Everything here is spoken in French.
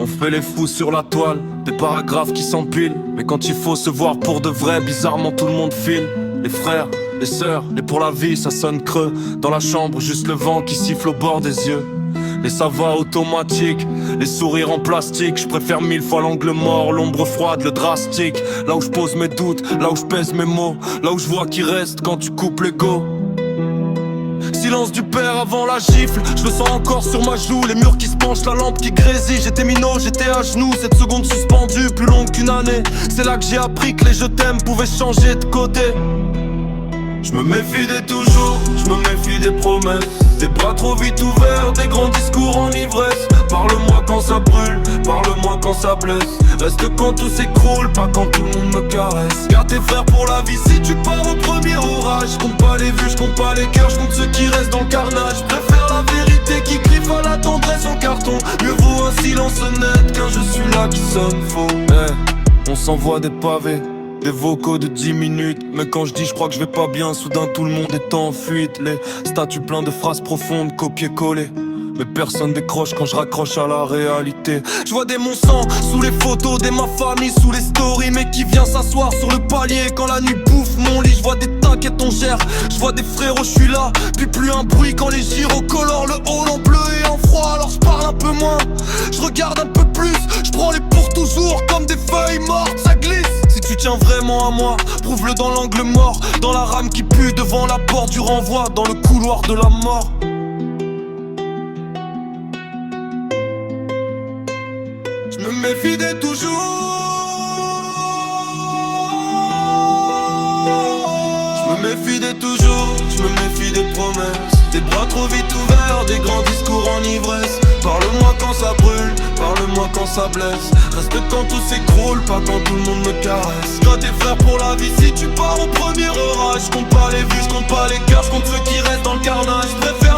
On fait les fous sur la toile, des paragraphes qui s'empilent. Mais quand il faut se voir pour de vrai, bizarrement tout le monde file. Les frères, les sœurs, les pour la vie, ça sonne creux. Dans la chambre, juste le vent qui siffle au bord des yeux. Les ça va automatiques, les sourires en plastique. Je préfère 1000 fois l'angle mort, l'ombre froide, le drastique. Là où je pose mes doutes, là où je pèse mes mots, là où je vois qui reste quand tu coupes l'ego. Silence du père avant la gifle, je le sens encore sur ma joue. Les murs qui se penchent, la lampe qui grésille. J'étais minot, j'étais à genoux, cette seconde suspendue, plus longue qu'une année. C'est là que j'ai appris que les je t'aime pouvaient changer de côté. Je me méfie des toujours, je me méfie des promesses. Des bras trop vite ouverts, des grands discours en ivresse. Parle-moi quand ça brûle, parle-moi quand ça blesse. Reste quand tout s'écroule, pas quand tout le monde me caresse. Garde tes frères pour la vie si tu pars au premier orage. Je compte pas les vues, je compte pas les cœurs, je compte ceux qui restent dans le carnage. Je préfère la vérité qui griffe à la tendresse en carton. Mieux vaut un silence honnête qu'un je suis là qui sonne faux. On s'envoie des pavés, des vocaux de 10 minutes. Mais quand je dis je crois que je vais pas bien, soudain tout le monde est en fuite. Les statuts pleins de phrases profondes, copier-coller. Mais personne décroche quand je raccroche à la réalité. Je vois des mon sang sous les photos, des ma famille sous les stories. Mais qui vient s'asseoir sur le palier quand la nuit bouffe mon lit. Je vois des t'inquiète on gère, je vois des frérots, je suis là. Puis plus un bruit quand les gyros colorent le hall en bleu et en froid. Alors je parle un peu moins, je regarde un peu plus. Je prends les pour toujours comme des feuilles mortes, ça glisse. Si tu tiens vraiment à moi, prouve-le dans l'angle mort. Dans la rame qui pue devant la porte du renvoi, dans le couloir de la mort. Je me méfie des toujours. Je me méfie des toujours, je me méfie des promesses. Des bras trop vite ouverts, des grands discours en ivresse. Parle-moi quand ça brûle, parle-moi quand ça blesse. Reste quand tout s'écroule, pas quand tout le monde me caresse. Garde tes frères pour la vie si tu pars au premier orage. Je compte pas les vues, je compte pas les cœurs, je compte ceux qui restent dans le carnage. Je préfère